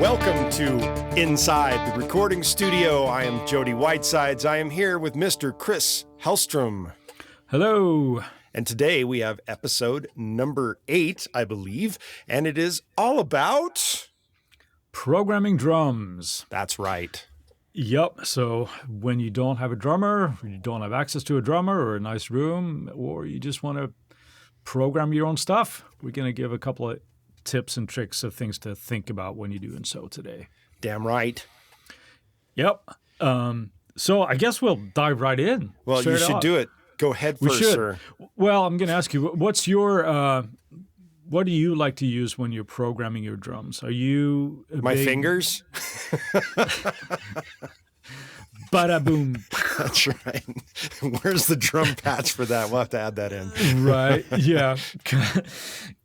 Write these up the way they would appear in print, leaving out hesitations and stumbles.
Welcome to Inside the Recording Studio. I am Jody Whitesides. I am here with Mr. Chris Hellstrom. Hello. And today we have episode number 8, I believe, and it is all about... programming drums. That's right. Yep. So when you don't have a drummer, you don't have access to a drummer or a nice room, or you just want to program your own stuff, we're going to give a couple of tips and tricks of things to think about when you're doing so today. Damn right. Yep. So I guess we'll dive right in. Well, you should do it. Go ahead first, sir. Well, I'm going to ask you, what's your... what do you like to use when you're programming your drums? Are you my fingers? Bada boom. That's right. Where's the drum patch for that? We'll have to add that in. Right. Yeah.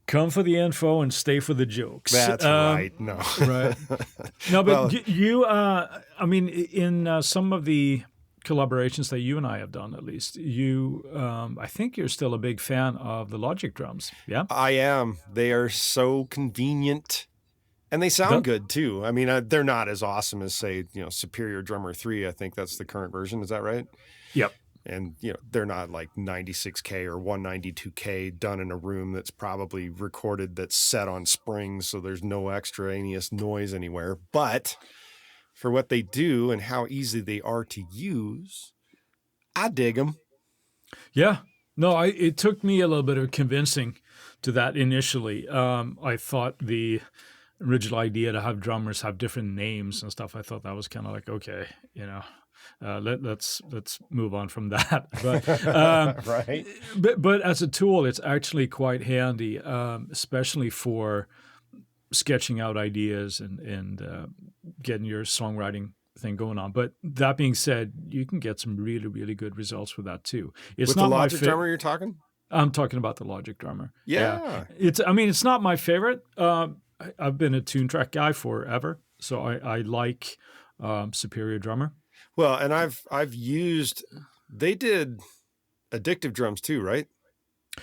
Come for the info and stay for the jokes. That's right. No. Right. No, but you, I mean, in some of the collaborations that you and I have done, at least, I think you're still a big fan of the Logic drums. Yeah, I am. They are so convenient, and they sound good too. I mean, they're not as awesome as, say, Superior Drummer 3. I think that's the current version. Is that right? Yep. And they're not like 96K or 192K done in a room that's probably recorded, that's set on springs, so there's no extraneous noise anywhere. But for what they do and how easy they are to use, I dig them. Yeah. No, it took me a little bit of convincing to that initially. I thought the original idea to have drummers have different names and stuff, I thought that was kind of like, okay, let's move on from that. But right. But as a tool, it's actually quite handy, especially for sketching out ideas and getting your songwriting thing going on. But that being said, you can get some really, really good results with that too. It's with not the Logic drummer you're talking? I'm talking about the Logic drummer. Yeah. It's not my favorite. I've been a tune track guy forever, so I like Superior Drummer. Well, and I've used, they did Addictive Drums too, right?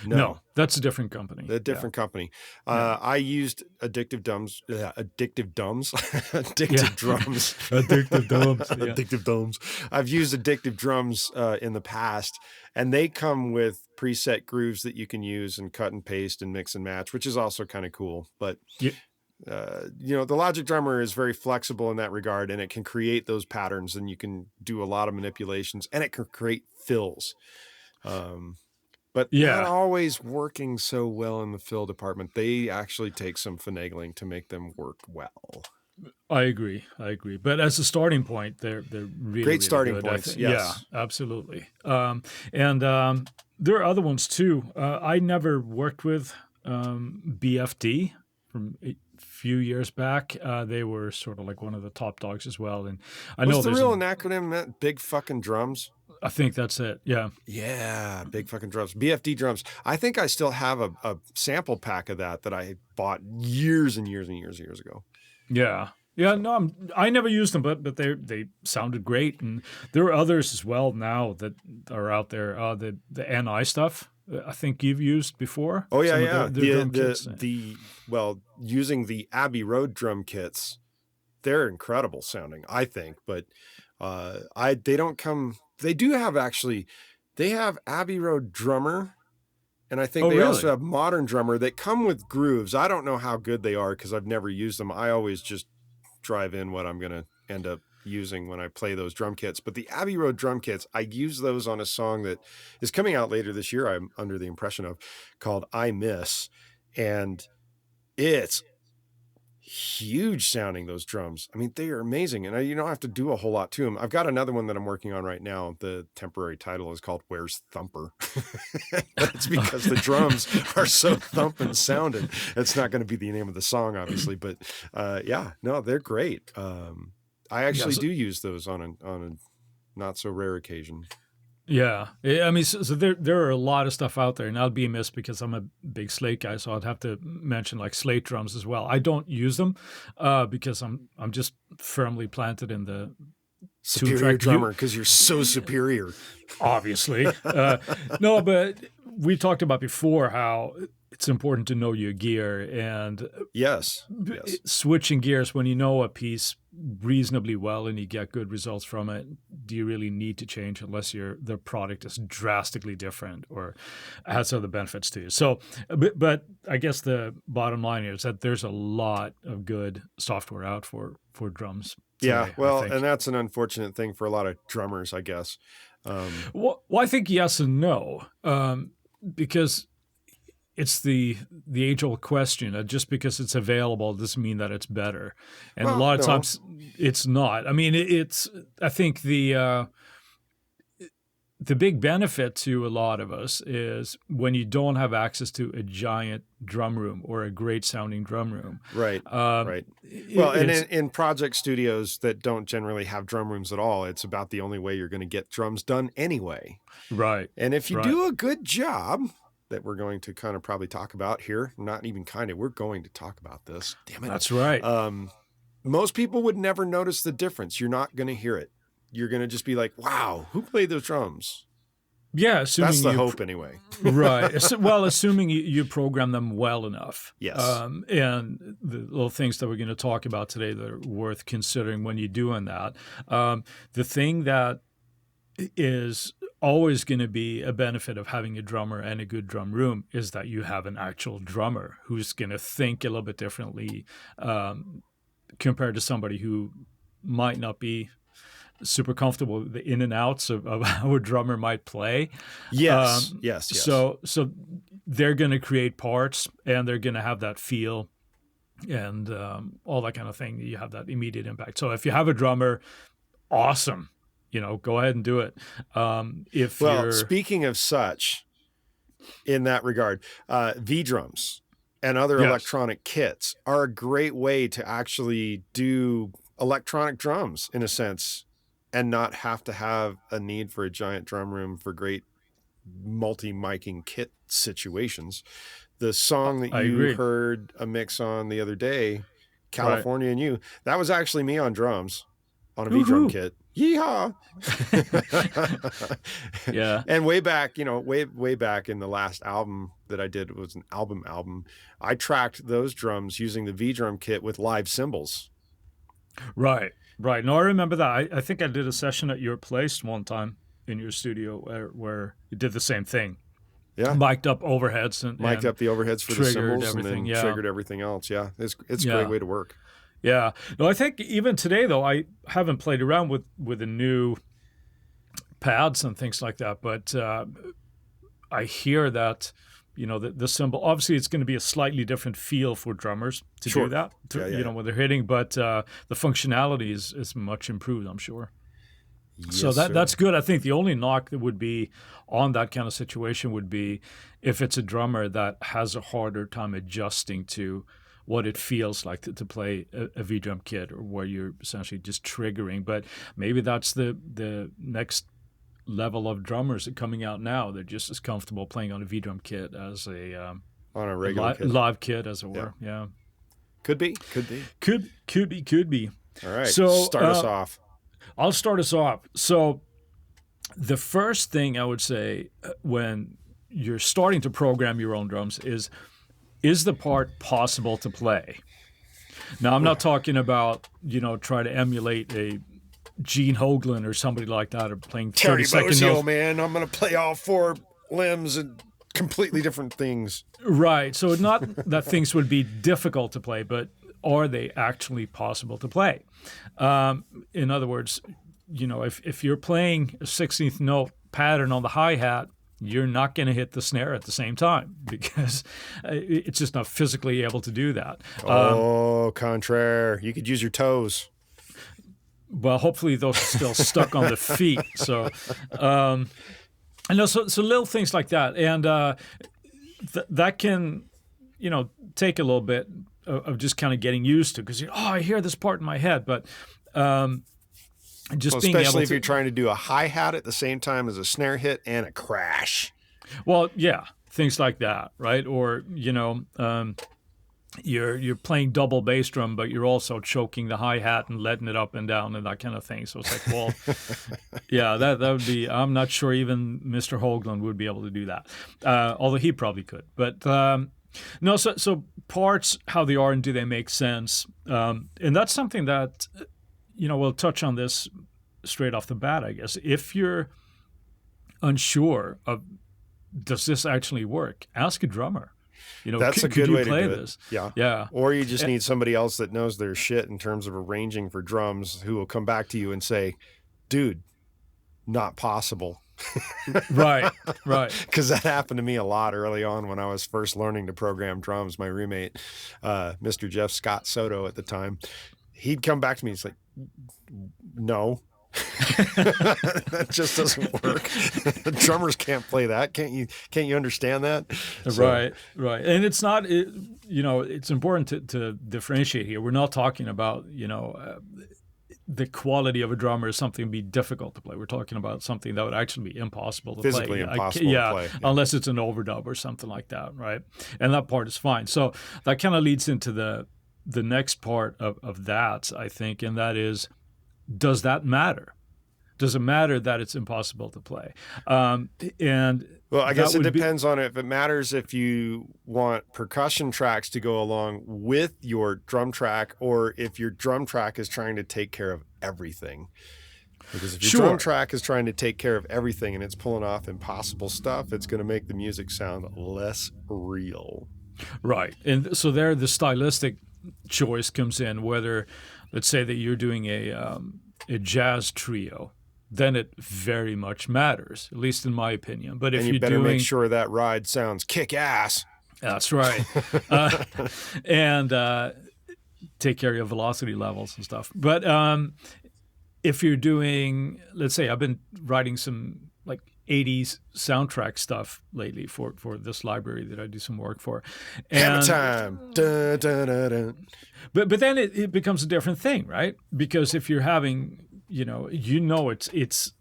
No, that's a different company. A different company. I used Addictive Drums. Addictive Drums. Addictive Drums. Addictive Drums. Yeah. Addictive Drums. I've used Addictive Drums in the past, and they come with preset grooves that you can use and cut and paste and mix and match, which is also kind of cool. But the Logic drummer is very flexible in that regard, and it can create those patterns, and you can do a lot of manipulations, and it can create fills. But not always working so well in the fill department. They actually take some finagling to make them work well. I agree. But as a starting point, they're really great starting good, points. Yes. Yeah, absolutely. And there are other ones too. I never worked with BFD from a few years back. They were sort of like one of the top dogs as well. And I know the real acronym meant Big Fucking Drums. I think that's it. Yeah. Yeah. Big Fucking Drums. BFD drums. I think I still have a sample pack of that I bought years and years and years and years ago. Yeah. Yeah. No, I never used them, but they sounded great. And there are others as well now that are out there. The NI stuff, I think you've used before. Oh yeah. Using the Abbey Road drum kits, they're incredible sounding, I think, but they don't come. They do have they have Abbey Road drummer, and I think also have modern drummer that come with grooves. I don't know how good they are because I've never used them. I always just drive in what I'm going to end up using when I play those drum kits. But the Abbey Road drum kits, I use those on a song that is coming out later this year, I'm under the impression of, called I Miss, and it's huge sounding, those drums. I mean, they are amazing, and you don't have to do a whole lot to them. I've got another one that I'm working on right now. The temporary title is called Where's Thumper? That's because the drums are so thumping sounding. It's not going to be the name of the song, obviously, but they're great. I actually do use those on a not so rare occasion. Yeah. I mean, so there are a lot of stuff out there, and I'll be amiss because I'm a big Slate guy, so I'd have to mention like Slate drums as well. I don't use them because I'm just firmly planted in the superior drummer because you're so superior. Obviously. No, but we talked about before how it's important to know your gear, and Yes. Yes. switching gears when you know a piece reasonably well and you get good results from it. Do you really need to change unless the product is drastically different or has other benefits to you? So, but I guess the bottom line is that there's a lot of good software out for drums Yeah. today, I Well, and think. that's an unfortunate thing for a lot of drummers, I guess. Well, I think yes and no, because it's the age old question. Just because it's available doesn't mean that it's better, and a Well, lot of no. times it's not. I mean, it's. I think the big benefit to a lot of us is when you don't have access to a giant drum room or a great sounding drum room. Right. Um, Right. Well, and it's in project studios that don't generally have drum rooms at all, it's about the only way you're going to get drums done anyway. right, And if you right. do a good job, that we're going to kind of probably talk about here, not even kind of, we're going to talk about this. Damn it. That's right. Most people would never notice the difference. You're not going to hear it. You're going to just be like, wow, who played those drums? Yeah, That's assuming the you hope anyway. right. Well, assuming you program them well enough. Yes. And the little things that we're going to talk about today that are worth considering when you're doing that. The thing that is always going to be a benefit of having a drummer and a good drum room is that you have an actual drummer who's going to think a little bit differently compared to somebody who might not be super comfortable with the in and outs of how a drummer might play. Yes. Yes. So they're going to create parts and they're going to have that feel and all that kind of thing. You have that immediate impact. So if you have a drummer, awesome, go ahead and do it. Speaking of such, in that regard, V-drums and other Yes. electronic kits are a great way to actually do electronic drums in a sense and not have to have a need for a giant drum room for great multi-miking kit situations. The song that I you agree. heard a mix on the other day, California and You, that was actually me on drums on a V-drum Woohoo. kit. Yeehaw. Yeah. And way back, way back in the last album that I did, it was an album. I tracked those drums using the V-drum kit with live cymbals. Right. No, I remember that. I think I did a session at your place one time in your studio where you did the same thing. Yeah. Mic'd up overheads and Mic'd up the overheads for the triggered cymbals and everything, then yeah. triggered everything else. Yeah. It's a Yeah. great way to work. Yeah. No, I think even today, though, I haven't played around with the new pads and things like that, but I hear that, the cymbal, obviously it's going to be a slightly different feel for drummers to Sure. do that, Yeah. when they're hitting, but the functionality is much improved, I'm sure. Yes, So sir. that's good. I think the only knock that would be on that kind of situation would be if it's a drummer that has a harder time adjusting to what it feels like to play a V-drum kit, or where you're essentially just triggering. But maybe that's the next level of drummers that are coming out now. They're just as comfortable playing on a V-drum kit as on a regular kit. live kit, as it were. Yeah. Could be. Could be. All right. So, start us off. I'll start us off. So the first thing I would say when you're starting to program your own drums is the part possible to play? Now, I'm not talking about, try to emulate a Gene Hoglan or somebody like that, or playing 30-second notes. Man, I'm going to play all four limbs and completely different things. Right. So not that things would be difficult to play, but are they actually possible to play? In other words, if you're playing a 16th note pattern on the hi-hat, you're not going to hit the snare at the same time because it's just not physically able to do that. Contraire. You could use your toes. Well, hopefully those are still stuck on the feet. So, so little things like that. And that can, take a little bit of just kind of getting used to, because, I hear this part in my head, but just being able to, especially if you're trying to do a hi-hat at the same time as a snare hit and a crash. Well, yeah, things like that, right? Or, you're playing double bass drum, but you're also choking the hi-hat and letting it up and down and that kind of thing. So it's like, well, yeah, that would be, I'm not sure even Mr. Hoglan would be able to do that, although he probably could. But No, so parts, how they are and do they make sense? And that's something that, we'll touch on this straight off the bat, I guess. If you're unsure of, does this actually work? Ask a drummer. That's a could good you way to play do it. this? Yeah. Yeah. Or you just need somebody else that knows their shit in terms of arranging for drums, who will come back to you and say, dude, not possible. Right. Because that happened to me a lot early on when I was first learning to program drums. My roommate, Mr. Jeff Scott Soto at the time, he'd come back to me. He's like, no, that just doesn't work. Drummers can't play that. Can't you understand that? Right. And it's not, it's important to differentiate here. We're not talking about, the quality of a drummer is something be difficult to play. We're talking about something that would actually be impossible to physically play. impossible to play. Yeah. Unless it's an overdub or something like that, right? And that part is fine. So that kind of leads into the next part of that, I think, and that is, does that matter? Does it matter that it's impossible to play? And well, I guess it depends on if it matters if you want percussion tracks to go along with your drum track, or if your drum track is trying to take care of everything. Because if your drum track is trying to take care of everything and it's pulling off impossible stuff, it's going to make the music sound less real. Right. And so there, the stylistic choice comes in, whether, let's say that you're doing a jazz trio, then it very much matters, at least in my opinion. But if you better make sure that ride sounds kick ass. That's right. And take care of your velocity levels and stuff. But if you're doing, let's say, I've been writing some like 80s soundtrack stuff lately for this library that I do some work for. Hammer time. Dun, dun, dun, dun. But then it becomes a different thing, right? Because if you're having, it's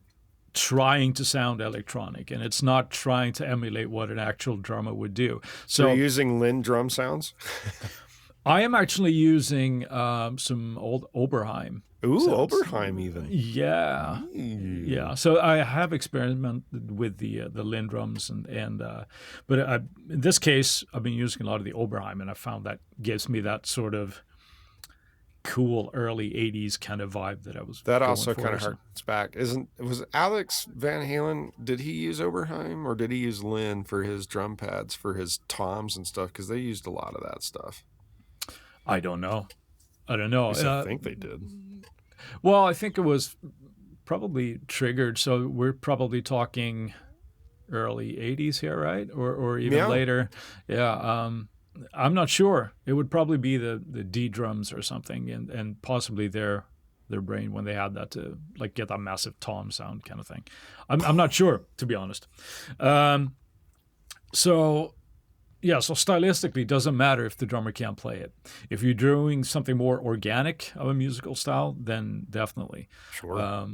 trying to sound electronic, and it's not trying to emulate what an actual drummer would do. So you're using Linn drum sounds? I am actually using some old Oberheim. Ooh, sounds. Oberheim even. Yeah. Ooh. Yeah. So I have experimented with the Linn drums, but in this case, I've been using a lot of the Oberheim, and I found that gives me that sort of cool early 80s kind of vibe that I was that also kind of harkens back. Was Alex Van Halen, did he use Oberheim, or did he use Linn for his drum pads for his toms and stuff? Because they used a lot of that stuff. I don't know. I think they did. Well, I think it was probably triggered, so we're probably talking early 80s here, right? Or even later. Yeah. I'm not sure. It would probably be the D drums or something, and possibly their brain when they had that to like get that massive tom sound kind of thing. I'm not sure, to be honest. So stylistically, it doesn't matter if the drummer can't play it. If you're doing something more organic of a musical style, then definitely. Sure.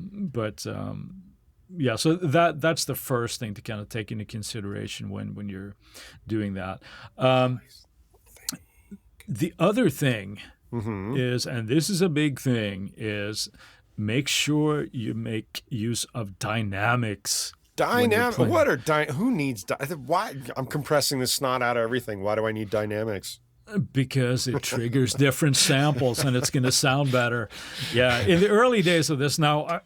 So that's the first thing to kind of take into consideration when you're doing that. The other thing is, and this is a big thing, is make sure you make use of dynamics. Who needs why? I'm compressing the snot out of everything. Why do I need dynamics? Because it triggers different samples and it's going to sound better. Yeah. In the early days of this, now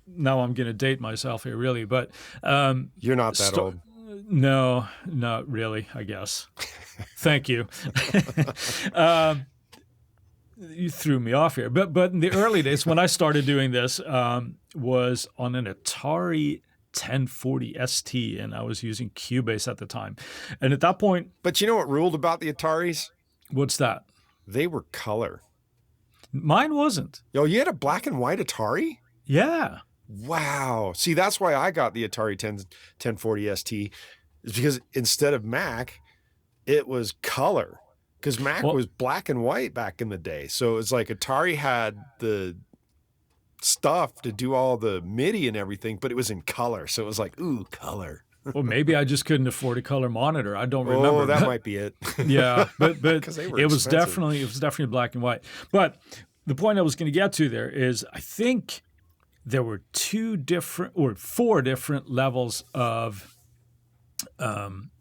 now I'm going to date myself here, really, but you're not that old. No, not really, I guess. Thank you. You threw me off here. But in the early days, when I started doing this, was on an Atari 1040 ST, and I was using Cubase at the time. And at that point... But you know what ruled about the Ataris? What's that? They were color. Mine wasn't. Yo, you had a black and white Atari? Yeah. Wow. See, that's why I got the Atari 1040 ST, is because instead of Mac, it was color. Because Mac was black and white back in the day. So it's like Atari had the stuff to do all the MIDI and everything, but it was in color. So it was like, ooh, color. Well, maybe I just couldn't afford a color monitor. I don't remember. Oh, that might be it. Yeah, but it was definitely black and white. But the point I was going to get to there is, I think there were 4 different levels of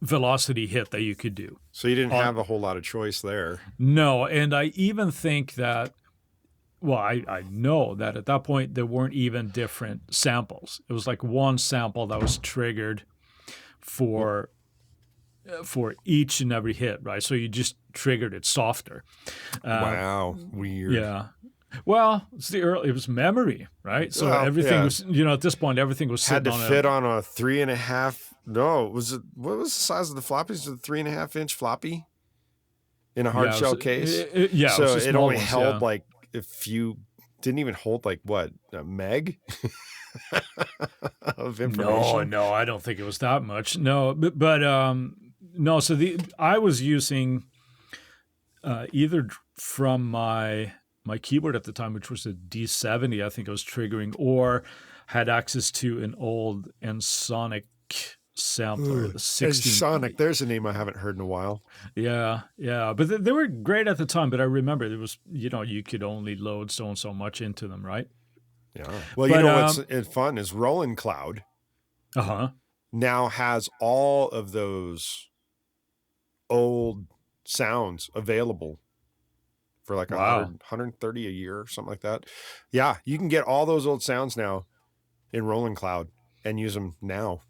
velocity hit that you could do. So you didn't have a whole lot of choice there. No, and I even think that, well, I know that at that point there weren't even different samples. It was like one sample that was triggered for each and every hit, right? So you just triggered it softer. Wow, weird. Yeah. Well, it was memory, right? So everything was, at this point, everything was had to sitting fit on a 3.5. No, what was the size of the floppies? Was it a 3.5-inch floppy in a hard shell case? So it only held like didn't even hold like what, a meg of information. No, I don't think it was that much. No, but no. So I was using either from my keyboard at the time, which was a D70, I think I was triggering, or had access to an old Ensoniq sampler, the 16. Ensoniq, there's a name I haven't heard in a while. Yeah, but they were great at the time. But I remember it was, you could only load so much into them, right? Yeah. Well, what's fun is Rolling Cloud. Now has all of those old sounds available for like $130 a year or something like that. Yeah, you can get all those old sounds now in Rolling Cloud and use them now.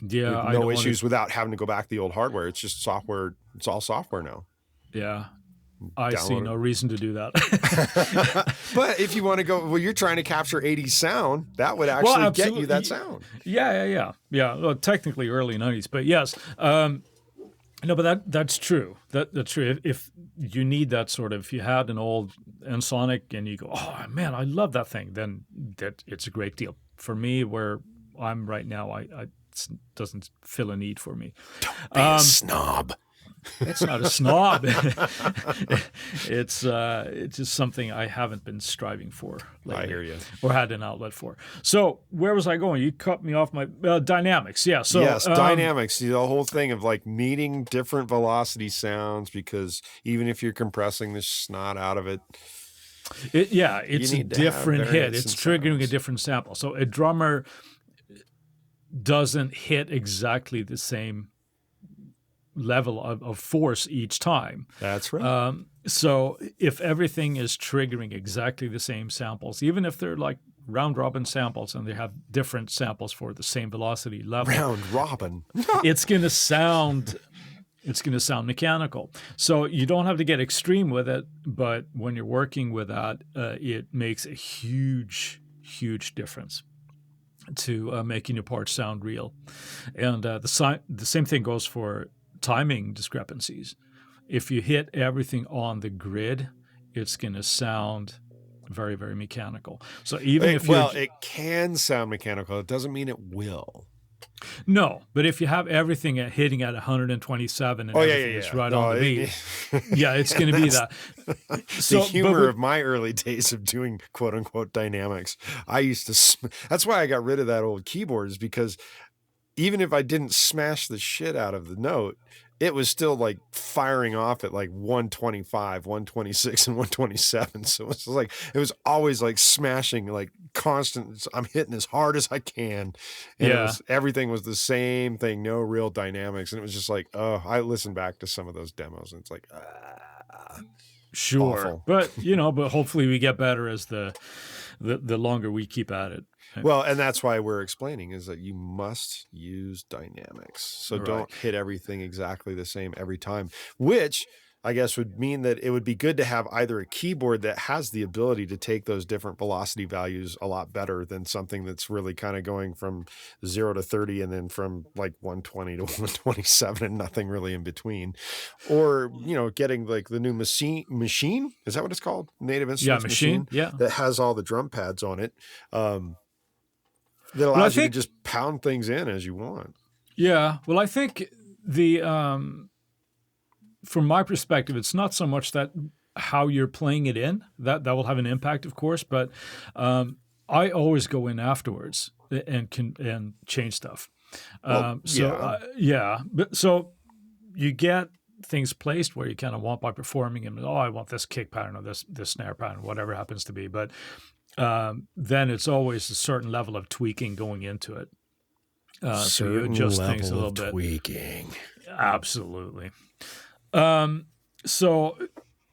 Yeah, no issues without having to go back to the old hardware. It's just software. It's all software now. Yeah. I see no reason to do that. But if you want to go, you're trying to capture 80s sound, that would actually get you that sound. Yeah. Well, technically early 90s, but yes. No, but that's true. That's true. If you need that sort of, if you had an old Ensoniq and you go, oh man, I love that thing, then it's a great deal. For me, where I'm right now, it doesn't fill a need for me. Don't be a snob. It's not a snob. It's just something I haven't been striving for lately. I hear you. Or had an outlet for. So where was I going? You cut me off my dynamics. Yeah. So yes, dynamics. The whole thing of like meeting different velocity sounds, because even if you're compressing the snot out of it, it's a different hit. It's triggering a different sample. So a drummer doesn't hit exactly the same level of force each time. That's right. So if everything is triggering exactly the same samples, even if they're like round robin samples and they have different samples for the same velocity level, round robin, it's going to sound mechanical. So you don't have to get extreme with it, but when you're working with that, it makes a huge difference to making your parts sound real. And the same thing goes for timing discrepancies. If you hit everything on the grid, it's going to sound very, very mechanical. So even if it can sound mechanical, it doesn't mean it will. No, but if you have everything hitting at 127 and everything is right on the beat, it's going to be that. The humor of my early days of doing quote unquote dynamics, I used to. That's why I got rid of that old keyboard, is because even if I didn't smash the shit out of the note, it was still like firing off at like 125, 126, and 127. So it was always like smashing, like constant. I'm hitting as hard as I can. And everything was the same thing, no real dynamics. And it was just like, I listened back to some of those demos and it's like, sure. Awful. But but hopefully we get better as the longer we keep at it. Well, and that's why we're explaining is that you must use dynamics. So don't hit everything exactly the same every time, which I guess would mean that it would be good to have either a keyboard that has the ability to take those different velocity values a lot better than something that's really kind of going from 0 to 30 and then from like 120 to 127 and nothing really in between. Or, getting like the new machine, is that what it's called? Native Instruments machine. That has all the drum pads on it. That allows you to just pound things in as you want. Yeah. Well, I think from my perspective, it's not so much that how you're playing it in, that will have an impact, of course, but I always go in afterwards and change stuff. So you get things placed where you kind of want by performing them. I want this kick pattern or this snare pattern, whatever it happens to be. But then it's always a certain level of tweaking going into it. So you Certain adjust things a level little of bit. tweaking. Absolutely. So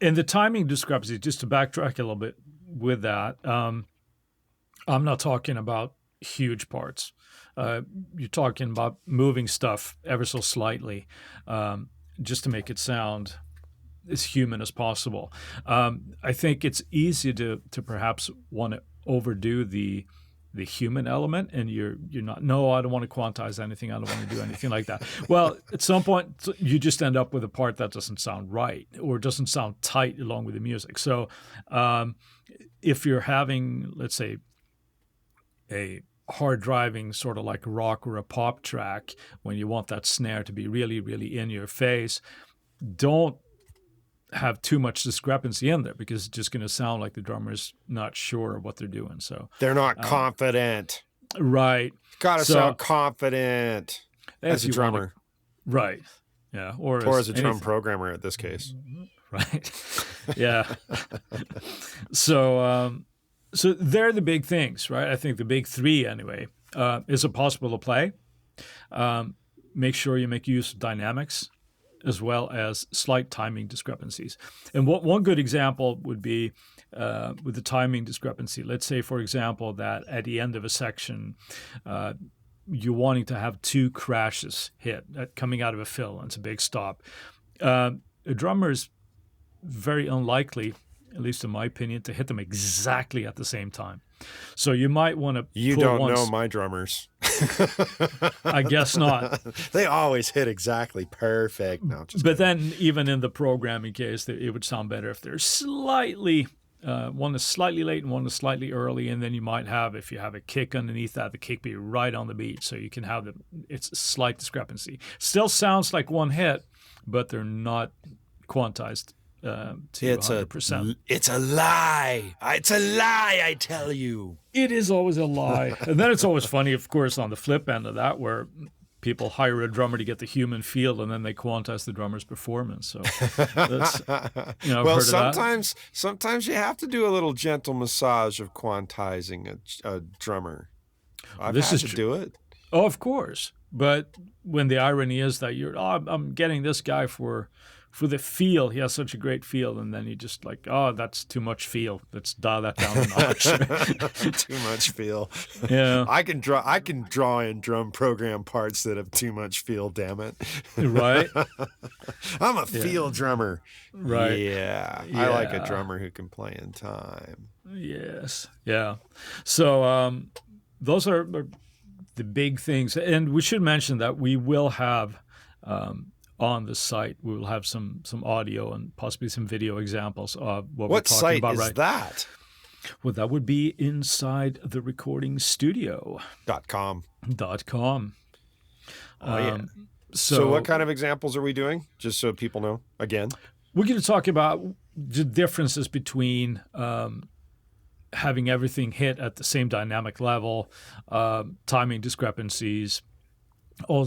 in the timing discrepancy, just to backtrack a little bit with that, I'm not talking about huge parts. You're talking about moving stuff ever so slightly, just to make it sound as human as possible. I think it's easy to perhaps want to overdo the human element, and you're not. No, I don't want to quantize anything. I don't want to do anything like that. Well, at some point, you just end up with a part that doesn't sound right or doesn't sound tight along with the music. So, if you're having, let's say, a hard driving sort of like rock or a pop track, when you want that snare to be really, really in your face, don't have too much discrepancy in there, because it's just going to sound like the drummer's not sure what they're doing. So they're not confident. Right. Got to sound confident as a drummer. Right. Yeah. Or as a drum programmer at this case. Right. Yeah. So they're the big things, right? I think the big three anyway. Is it possible to play? Make sure you make use of dynamics, as well as slight timing discrepancies. And one good example would be with the timing discrepancy. Let's say, for example, that at the end of a section, you're wanting to have two crashes hit coming out of a fill, and it's a big stop. A drummer is very unlikely, at least in my opinion, to hit them exactly at the same time. So you might want to. You don't know my drummers. I guess not. They always hit exactly perfect. No, but then even in the programming case, it would sound better if they're slightly, one is slightly late and one is slightly early, and then you might have, if you have a kick underneath that, the kick be right on the beat, so you can have it's a slight discrepancy. Still sounds like one hit, but they're not quantized. To 100%. It's a lie. It's a lie, I tell you. It is always a lie. And then it's always funny, of course, on the flip end of that, where people hire a drummer to get the human feel, and then they quantize the drummer's performance. So that's, well, sometimes you have to do a little gentle massage of quantizing a drummer. I've had to do it. Oh, of course. But when the irony is that I'm getting this guy for the feel, he has such a great feel, and then you just like, oh, that's too much feel. Let's dial that down a notch. Too much feel. Yeah. I can draw in drum program parts that have too much feel, damn it. Right. I'm a feel drummer. Right. Yeah. I like a drummer who can play in time. Yes. Yeah. So those are the big things. And we should mention that we will have on the site, we will have some audio and possibly some video examples of what we're talking about. What site is that? Well, that would be inside the recording studio. .com. Oh, yeah. So what kind of examples are we doing? Just so people know, again. We're going to talk about the differences between having everything hit at the same dynamic level, timing discrepancies, all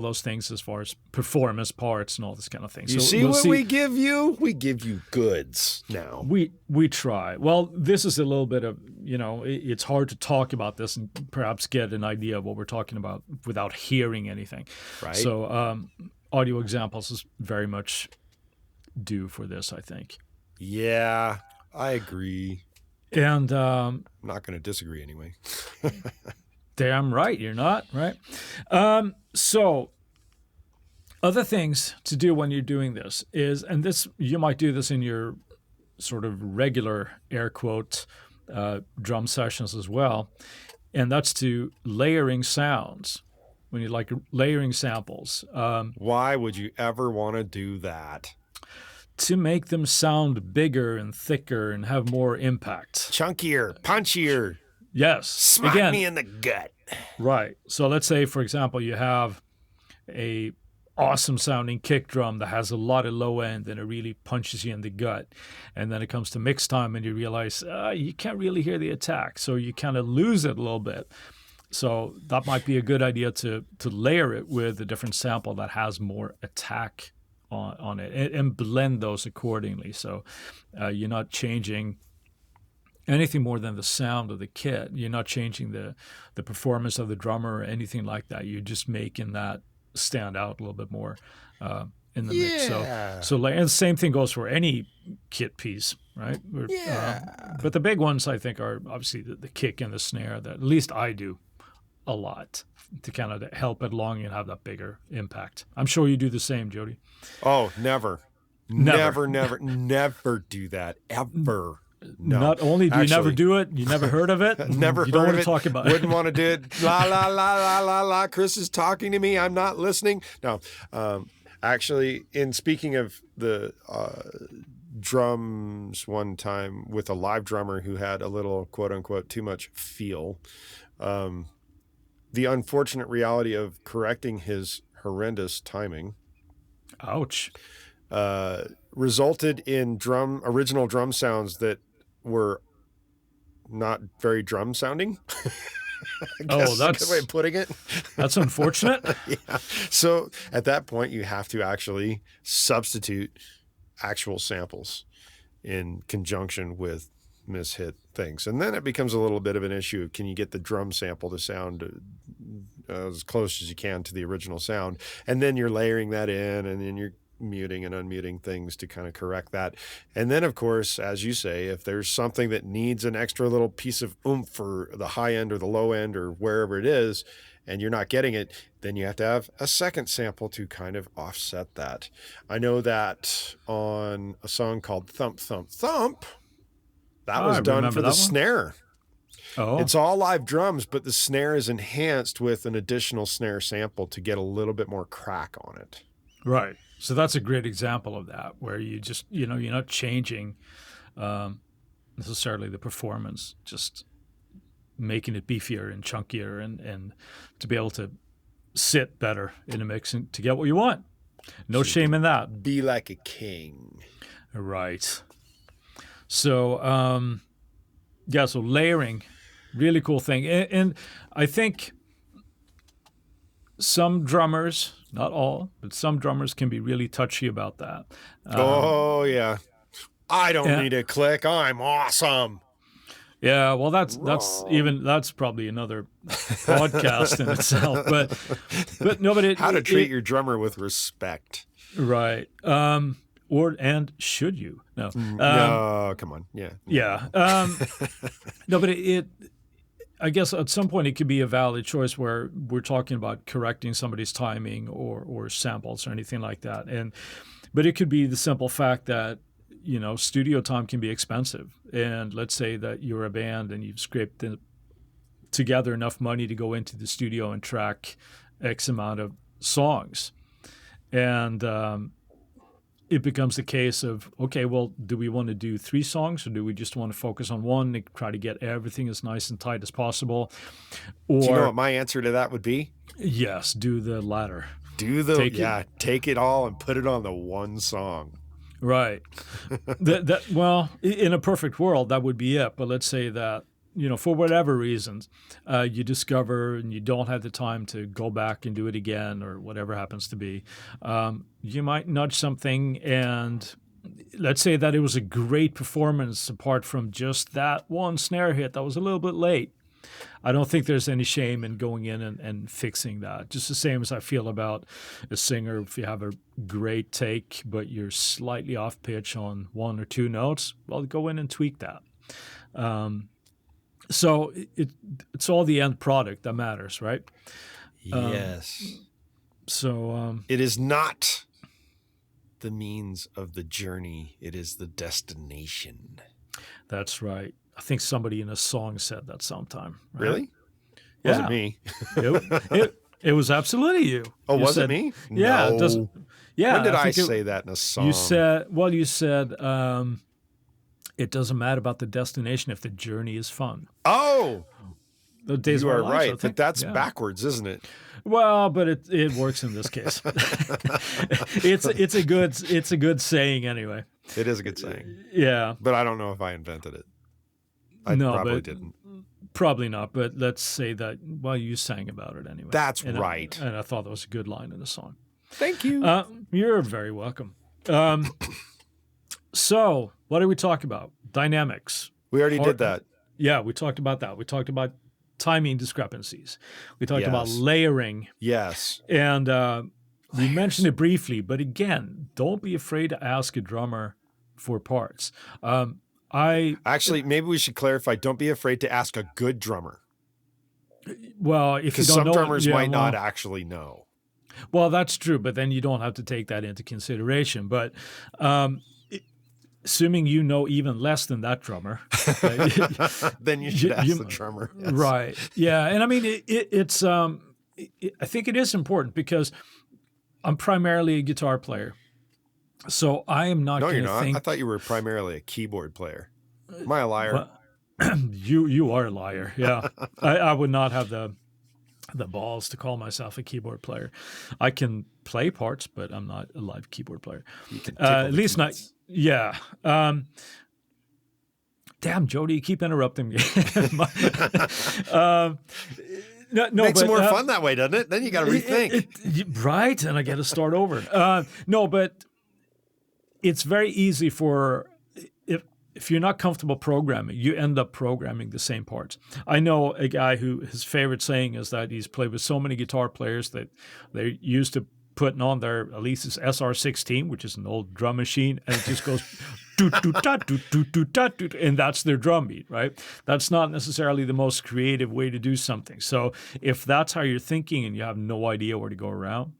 those things as far as performance parts and all this kind of thing. You see what we give you? We give you goods now. We try. Well, this is a little bit of, it's hard to talk about this and perhaps get an idea of what we're talking about without hearing anything. Right. So audio examples is very much due for this, I think. Yeah, I agree. And I'm not going to disagree anyway. Damn right you're not, right? So other things to do when you're doing this is, and this you might do this in your sort of regular air quote drum sessions as well, and that's to layering sounds. When you like layering samples. Why would you ever want to do that? To make them sound bigger and thicker and have more impact. Chunkier, punchier. Yes. Smack me in the gut. Right. So let's say, for example, you have a awesome sounding kick drum that has a lot of low end and it really punches you in the gut. And then it comes to mix time and you realize you can't really hear the attack. So you kind of lose it a little bit. So that might be a good idea to layer it with a different sample that has more attack on it and blend those accordingly. So you're not changing anything more than the sound of the kit. You're not changing the performance of the drummer or anything like that. You're just making that stand out a little bit more in the mix. Yeah. So like, and the same thing goes for any kit piece, right? Yeah. But the big ones I think are obviously the kick and the snare. That at least I do a lot to kind of help it along and have that bigger impact. I'm sure you do the same, Jody. Oh, never. Never. Never do that. Ever. No. Not only do you never do it, you never heard of it. Never you heard don't want of to it. talk about Wouldn't it. want to do it. La, la, la, la, la, la. Chris is talking to me. I'm not listening. No. Actually, in speaking of the drums one time with a live drummer who had a little quote unquote too much feel, the unfortunate reality of correcting his horrendous timing. Ouch. Resulted in original drum sounds that were not very drum sounding. I guess that's a good way of putting it. That's unfortunate. Yeah. So at that point, you have to actually substitute actual samples in conjunction with mishit things. And then it becomes a little bit of an issue. Can you get the drum sample to sound as close as you can to the original sound? And then you're layering that in, and then you're muting and unmuting things to kind of correct that. And then, of course, as you say, if there's something that needs an extra little piece of oomph for the high end or the low end or wherever it is, and you're not getting it, then you have to have a second sample to kind of offset that. I know that on a song called Thump, Thump, Thump, that was done for the snare. Oh. It's all live drums, but the snare is enhanced with an additional snare sample to get a little bit more crack on it. Right. So that's a great example of that, where you just, you're not changing necessarily the performance, just making it beefier and chunkier and to be able to sit better in a mix and to get what you want. No shame in that. Be like a king. Right. So, so layering, really cool thing. And I think some drummers, not all, but some drummers can be really touchy about that. Oh, yeah. I don't need a click. I'm awesome. Yeah, well, that's probably another podcast in itself. But no, but how to treat your drummer with respect, right? Should you? No, no, come on, yeah. No, but I guess at some point it could be a valid choice where we're talking about correcting somebody's timing or samples or anything like that, but it could be the simple fact that studio time can be expensive. And let's say that you're a band and you've scraped together enough money to go into the studio and track X amount of songs. And it becomes the case of, okay, well, do we want to do 3 songs or do we just want to focus on one and try to get everything as nice and tight as possible? Or, do you know what my answer to that would be? Yes, do the latter. Take it all and put it on the one song. Right. Well, in a perfect world, that would be it. But let's say that, for whatever reasons, you discover and you don't have the time to go back and do it again or whatever happens to be, you might nudge something, and let's say that it was a great performance apart from just that one snare hit that was a little bit late. I don't think there's any shame in going in and fixing that. Just the same as I feel about a singer. If you have a great take, but you're slightly off pitch on 1 or 2 notes, well, go in and tweak that. So it's all the end product that matters, right? Yes. So it is not the means of the journey. It is the destination. That's right. I think somebody in a song said that sometime. Right? Really? Yeah. Wasn't me. It was absolutely you. Oh, was it me? Yeah. No. It doesn't. Yeah. When did I say that in a song? You said it doesn't matter about the destination if the journey is fun. Oh, the days you are right, but that's backwards, isn't it? Well, but it works in this case. It's a good saying anyway. It is a good saying. Yeah, but I don't know if I invented it. I probably didn't. Probably not, but let's say that, well, you sang about it anyway. That's right. And I thought that was a good line in the song. Thank you. You're very welcome. So what do we talk about? Dynamics. We already did that. Yeah, we talked about that. We talked about timing discrepancies. We talked about Yes. layering. Yes. And we mentioned it briefly, but again, don't be afraid to ask a drummer for parts. Actually, maybe we should clarify. Don't be afraid to ask a good drummer. Well, if you Because don't some know, drummers yeah, might well, not actually know. well, that's true, but then you don't have to take that into consideration. But assuming you know even less than that drummer, Then you should ask the drummer. Yes. Right? Yeah, and I mean, it's. I think it is important because I'm primarily a guitar player, so I am not. No, going you're to not. think. I thought you were primarily a keyboard player. Am I a liar? Well, you are a liar. Yeah, I would not have the balls to call myself a keyboard player. I can play parts, but I'm not a live keyboard player. You can At least not. Yeah. Damn, Jody, you keep interrupting me. No, makes but, it more fun that way, doesn't it? Then you got to rethink. Right, and I got to start over. No, but it's very easy for if you're not comfortable programming, you end up programming the same parts. I know a guy who his favorite saying is that he's played with so many guitar players that they're used to putting on their, at least his SR16, which is an old drum machine, and it just goes doot, doot, doot, doot, doot, doot, doot, doot, and that's their drum beat, right? That's not necessarily the most creative way to do something. So if that's how you're thinking and you have no idea where to go around,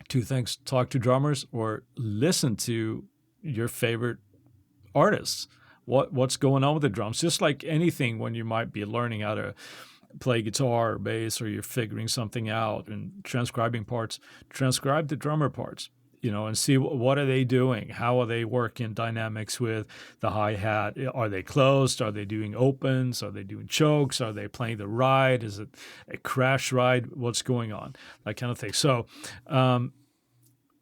two things: talk to drummers or listen to your favorite artists. What's going on with the drums? Just like anything, when you might be learning how to play guitar or bass, or you're figuring something out and transcribing parts, transcribe the drummer parts, and see what are they doing, how are they working dynamics with the hi-hat, are they closed, are they doing opens, are they doing chokes, are they playing the ride, is it a crash ride, what's going on, that kind of thing. So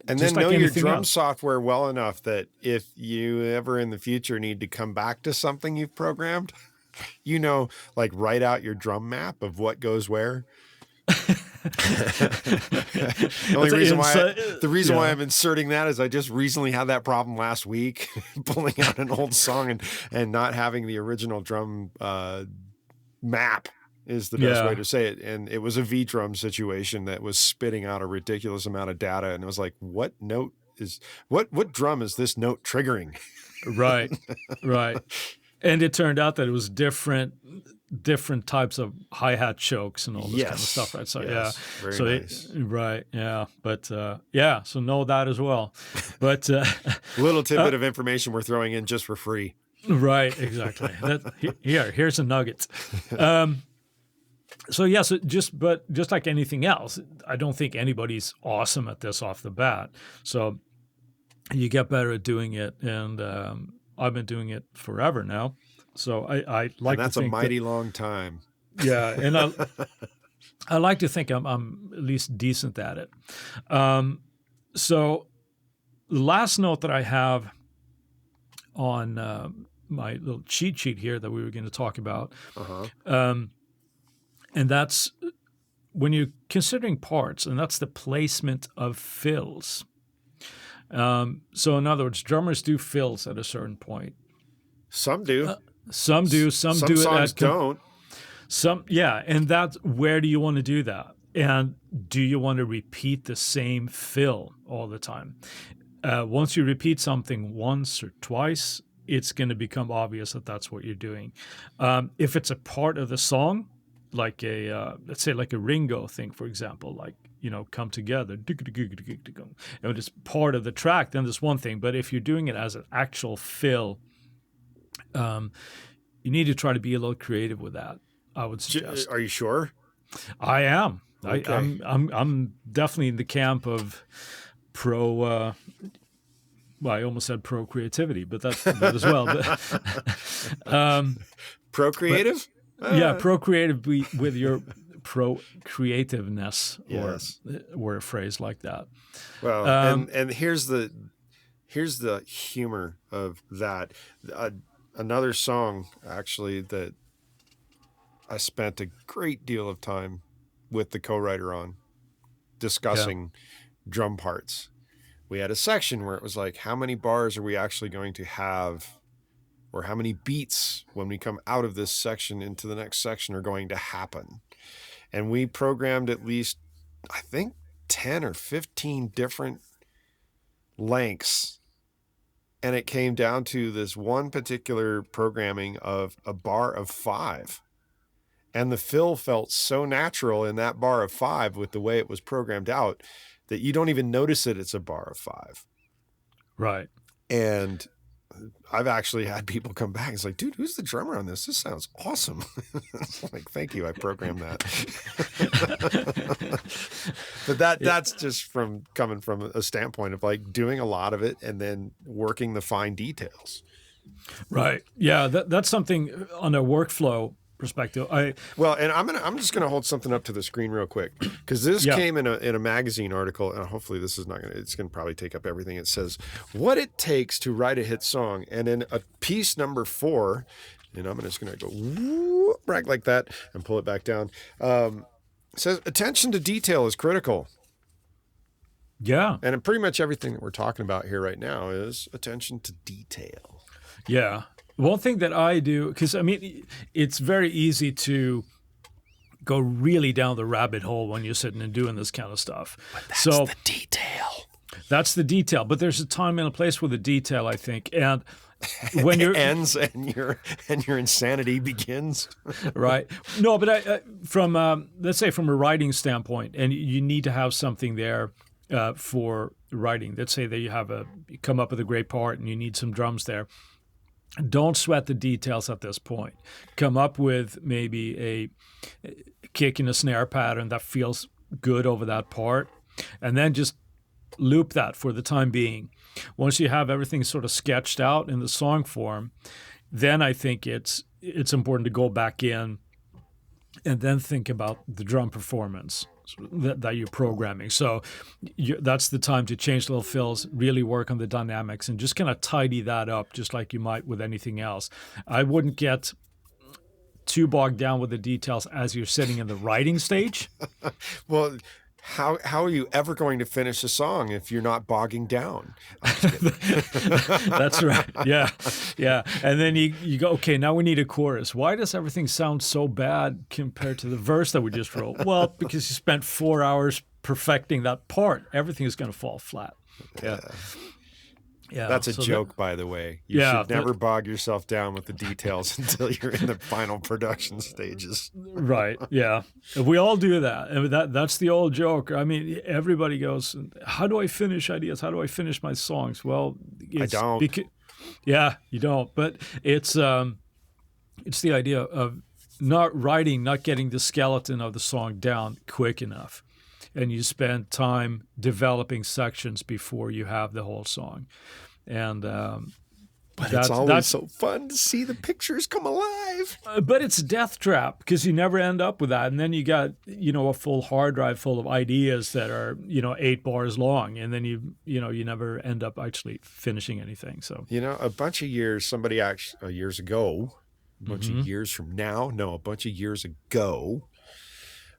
and then know your drum software well enough that if you ever in the future need to come back to something you've programmed, like write out your drum map of what goes where. The reason why I'm inserting that is I just recently had that problem last week, pulling out an old song and not having the original drum map is the best way to say it. And it was a V-drum situation that was spitting out a ridiculous amount of data. And it was like, what drum is this note triggering? Right. And it turned out that it was different types of hi-hat chokes and all this kind of stuff, right? So very nice. Right, yeah. But so know that as well. But little tidbit of information we're throwing in just for free. Right, exactly. Here's a nugget. So just like anything else, I don't think anybody's awesome at this off the bat. So you get better at doing it, and I've been doing it forever now. So I like. And that's a mighty long time. Yeah, and I like to think I'm at least decent at it. So the last note that I have on my little cheat sheet here that we were going to talk about. And that's when you're considering parts, and that's the placement of fills. So in other words, drummers do fills at a certain point. Some do. Some do. Some do songs it. Don't. And that's where do you want to do that? And do you want to repeat the same fill all the time? Once you repeat something once or twice, it's going to become obvious that that's what you're doing. If it's a part of the song, like let's say like a Ringo thing, for example, like, come together, and it's part of the track, then there's one thing. But if you're doing it as an actual fill, you need to try to be a little creative with that, I would suggest. Are you sure? I am. Okay. I'm definitely in the camp of pro. Well, I almost said pro creativity, but that's that as well. Pro creative? Pro creative with your pro creativeness, yes, or a phrase like that. Well, and here's the humor of that. Another song actually that I spent a great deal of time with the co-writer on discussing drum parts. We had a section where it was like, how many bars are we actually going to have or how many beats when we come out of this section into the next section are going to happen. And we programmed at least, I think, 10 or 15 different lengths. And it came down to this one particular programming of a bar of 5. And the fill felt so natural in that bar of 5 with the way it was programmed out that you don't even notice that it's a bar of 5. Right. And I've actually had people come back. It's like, dude, who's the drummer on this? This sounds awesome. Like, thank you. I programmed that. But that's just from coming from a standpoint of like doing a lot of it and then working the fine details. Right. Yeah. That's something on a workflow perspective. And I'm just gonna hold something up to the screen real quick because this came in a magazine article, and hopefully this is it's gonna probably take up everything. It says what it takes to write a hit song, and in a piece number 4, and I'm just gonna go whoop, right like that and pull it back down. It says attention to detail is critical. Yeah. And pretty much everything that we're talking about here right now is attention to detail. Yeah. One thing that I do, because I mean, it's very easy to go really down the rabbit hole when you're sitting and doing this kind of stuff. But that's the detail. That's the detail. But there's a time and a place for the detail, I think. And when it ends and your insanity begins. Right. No, but from let's say from a writing standpoint, and you need to have something there for writing. Let's say that you come up with a great part and you need some drums there. Don't sweat the details at this point. Come up with maybe a kick and a snare pattern that feels good over that part, and then just loop that for the time being. Once you have everything sort of sketched out in the song form, then I think it's important to go back in and then think about the drum performance that you're programming. So that's the time to change little fills, really work on the dynamics, and just kind of tidy that up just like you might with anything else. I wouldn't get too bogged down with the details as you're sitting in the writing stage. Well, how are you ever going to finish a song if you're not bogging down? That's right. Yeah. And then you go, okay, now we need a chorus. Why does everything sound so bad compared to the verse that we just wrote? Well, because you spent 4 hours perfecting that part. Everything is going to fall flat. Yeah. That's a joke, by the way. You should never bog yourself down with the details until you're in the final production stages. Right. Yeah. We all do that. And that's the old joke. I mean, everybody goes, how do I finish ideas? How do I finish my songs? Well, I don't. You don't. But it's the idea of not getting the skeleton of the song down quick enough. And you spend time developing sections before you have the whole song. And but it's always so fun to see the pictures come alive. But it's a death trap because you never end up with that. And then you got, a full hard drive full of ideas that are, 8 bars long. And then you never end up actually finishing anything. So, a bunch of years, somebody actually years ago, a bunch of years from now, a bunch of years ago,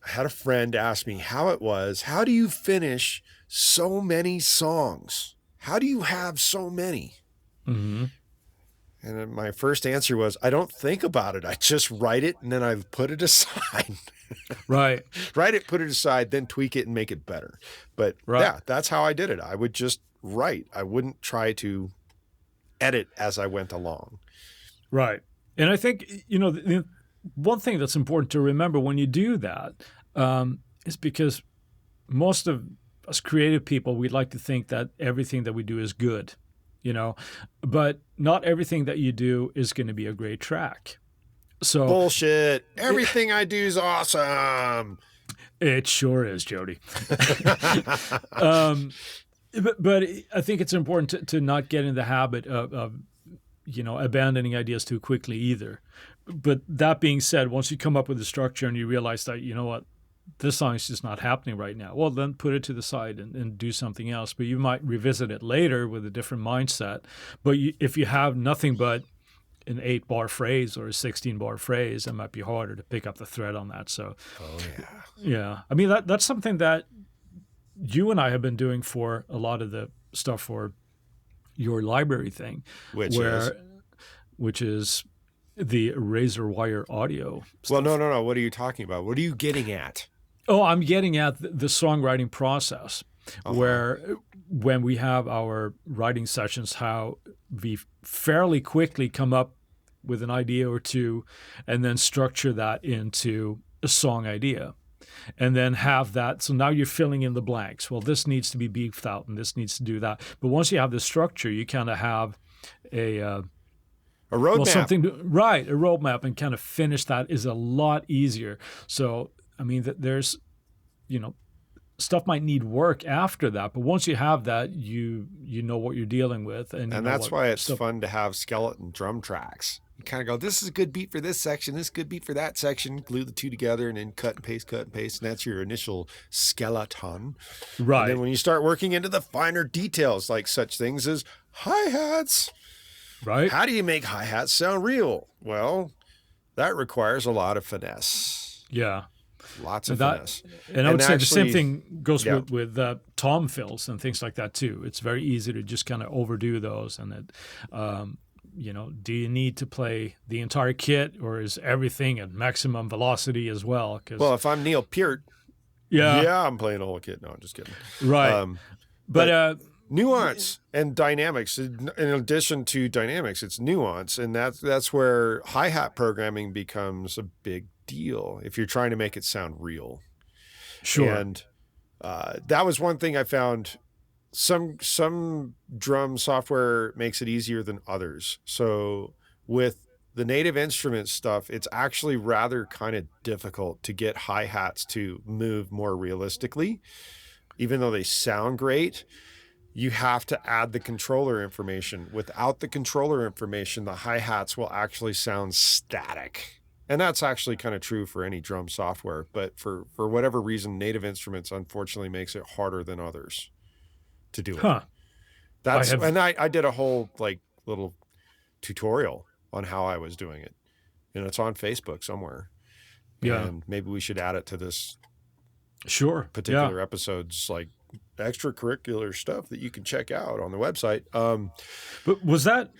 I had a friend ask me how do you finish so many songs? How do you have so many? Mm-hmm. And my first answer was, I don't think about it. I just write it and then I put it aside. Right. Write it, put it aside, then tweak it and make it better. But yeah, that's how I did it. I would just write. I wouldn't try to edit as I went along. Right. And I think, one thing that's important to remember when you do that is because most of us creative people, we'd like to think that everything that we do is good, but not everything that you do is going to be a great track. So bullshit. Everything I do is awesome. It sure is, Jody. But I think it's important to not get in the habit of abandoning ideas too quickly either. But that being said, once you come up with a structure and you realize that, what, this song is just not happening right now, well, then put it to the side and do something else. But you might revisit it later with a different mindset. But if you have nothing but an 8-bar phrase or a 16-bar phrase, it might be harder to pick up the thread on that. So, yeah. I mean, that's something that you and I have been doing for a lot of the stuff for your library thing. Which is? which is the razor wire audio Well, stuff. no. What are you talking about? What are you getting at? Oh, I'm getting at the songwriting process, where when we have our writing sessions, how we fairly quickly come up with an idea or two and then structure that into a song idea. And then have that. So now you're filling in the blanks. Well, this needs to be beefed out and this needs to do that. But once you have the structure, you kind of have a roadmap. Well, something right, a roadmap, and kind of finish that is a lot easier. So, I mean, there's, stuff might need work after that, but once you have that, you know what you're dealing with, and that's why it's fun to have skeleton drum tracks. You kind of go, this is a good beat for this section, this is a good beat for that section, glue the two together, and then cut and paste, and that's your initial skeleton. Right. And then when you start working into the finer details, like such things as hi-hats, right? How do you make hi-hats sound real? Well, that requires a lot of finesse. Yeah. Lots of finesse. And I would say the same thing goes with tom fills and things like that too. It's very easy to just kind of overdo those. And do you need to play the entire kit, or is everything at maximum velocity as well? Well, if I'm Neil Peart, I'm playing the whole kit. No, I'm just kidding. Right. But nuance and dynamics. In addition to dynamics, it's nuance, and that's where hi-hat programming becomes a big deal if you're trying to make it sound real. Sure. And that was one thing I found. Some drum software makes it easier than others. So with the native instrument stuff, it's actually rather kind of difficult to get hi-hats to move more realistically. Even though they sound great, you have to add the controller information. Without the controller information, the hi-hats will actually sound static. And that's actually kind of true for any drum software. But for whatever reason, Native Instruments unfortunately makes it harder than others to do it. And I did a whole little tutorial on how I was doing it. And it's on Facebook somewhere. Yeah. And maybe we should add it to this particular episode's extracurricular stuff that you can check out on the website. But was that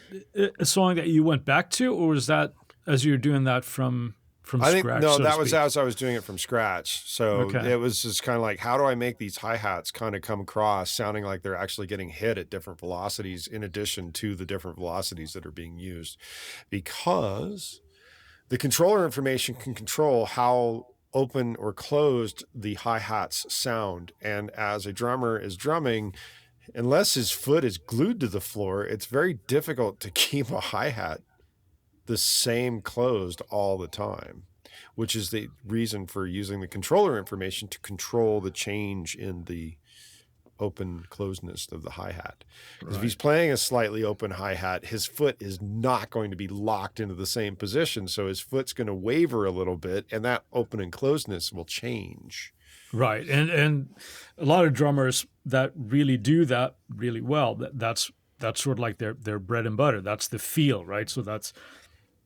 a song that you went back to, or was that as you were doing that from scratch? No, that was as I was doing it from scratch. So it was just kind of like, how do I make these hi-hats kind of come across sounding like they're actually getting hit at different velocities in addition to the different velocities that are being used? Because the controller information can control how open or closed the hi-hats sound. And as a drummer is drumming, unless his foot is glued to the floor, it's very difficult to keep a hi-hat the same closed all the time, which is the reason for using the controller information to control the change in the open closedness of the hi-hat. Right. If he's playing a slightly open hi-hat, his foot is not going to be locked into the same position. So his foot's going to waver a little bit, and that open and closedness will change. Right. And a lot of drummers that really do that really well, that's sort of like their bread and butter. That's the feel, right? So that's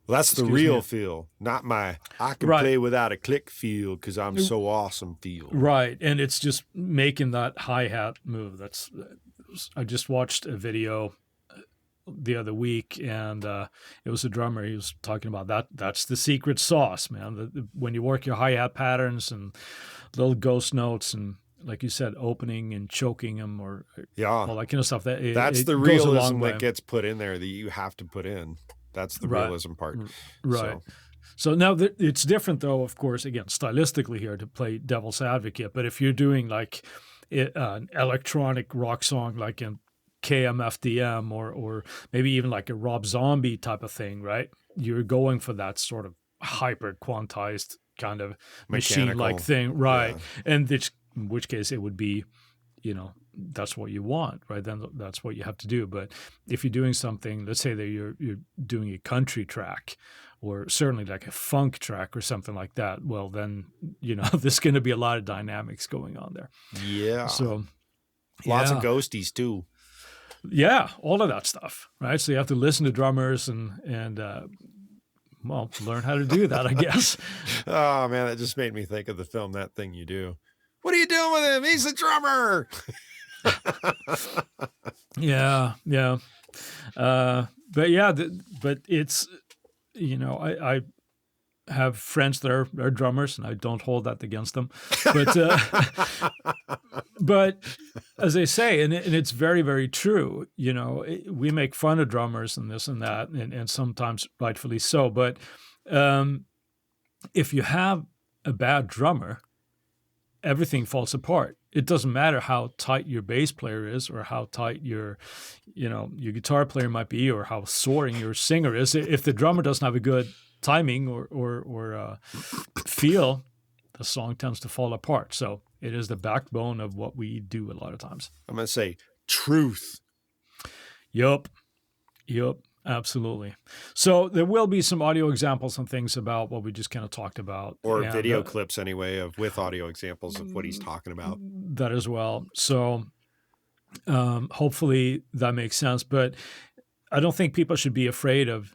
the real feel, not my I can play without a click feel because I'm so awesome feel. Right. And it's just making that hi-hat move. I just watched a video the other week, and it was a drummer. He was talking about that. That's the secret sauce, man. When you work your hi-hat patterns and little ghost notes and, like you said, opening and choking them or all that kind of stuff. That's the realism that gets put in there that you have to put in. That's the realism part. Right. So now it's different, though, of course, again, stylistically here to play devil's advocate. But if you're doing like an electronic rock song like in KMFDM or maybe even like a Rob Zombie type of thing, right? You're going for that sort of hyper quantized kind of machine-like thing. Right. Yeah. And in which case it would be, that's what you want, right? Then that's what you have to do. But if you're doing something, let's say that you're doing a country track or certainly like a funk track or something like that, well, then, there's going to be a lot of dynamics going on there. Yeah. So lots of ghosties too. Yeah, all of that stuff, right? So you have to listen to drummers and learn how to do that, I guess. Oh, man, that just made me think of the film That Thing You Do. What are you doing with him? He's a drummer. Yeah. But but yeah, but it's, I have friends that are drummers, and I don't hold that against them. But but as they say, and it's very, very true. We make fun of drummers and this and that, and sometimes rightfully so. But if you have a bad drummer, everything falls apart. It doesn't matter how tight your bass player is, or how tight your guitar player might be, or how soaring your singer is. If the drummer doesn't have a good timing or feel, the song tends to fall apart. So it is the backbone of what we do a lot of times. I'm going to say truth. Yup. Absolutely. So there will be some audio examples and things about what we just kind of talked about. Or video clips anyway, with audio examples of what he's talking about. That as well. So hopefully that makes sense. But I don't think people should be afraid of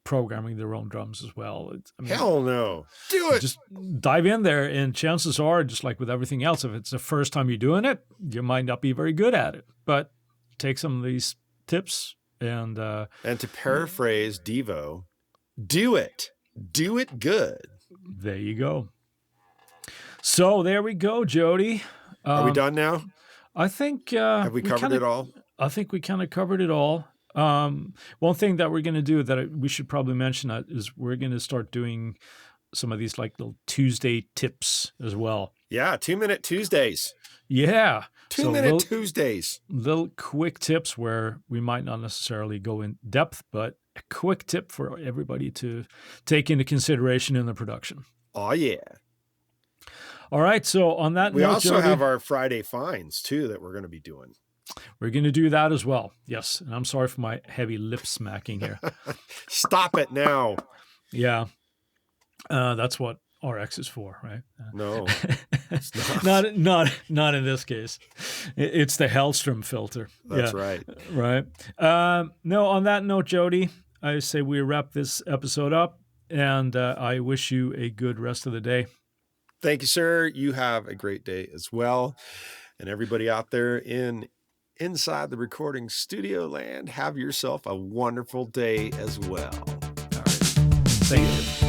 programming their own drums as well. Hell no. Do it. Just dive in there, and chances are, just like with everything else, if it's the first time you're doing it, you might not be very good at it. But take some of these tips and to paraphrase Devo, do it. Do it good. There you go. So there we go, Jody. Are we done now? I think have we covered it all? I think we kind of covered it all. One thing that we're going to do that we should probably mention is we're going to start doing some of these like little Tuesday tips as well. Yeah, 2-minute Tuesdays. Yeah. 2-minute Tuesdays. Little quick tips where we might not necessarily go in depth, but a quick tip for everybody to take into consideration in the production. Oh, yeah. All right. So on that we note, also Jody, have our Friday finds too that we're going to be doing. We're going to do that as well. Yes. And I'm sorry for my heavy lip smacking here. Stop it now. Yeah. That's what RX is for, right? No, it's not in this case. It's the Hellstrom filter. That's right. Right. No, on that note, Jody, I say we wrap this episode up, and I wish you a good rest of the day. Thank you, sir. You have a great day as well. And everybody out there inside the recording studio land, have yourself a wonderful day as well. All right. Thank you.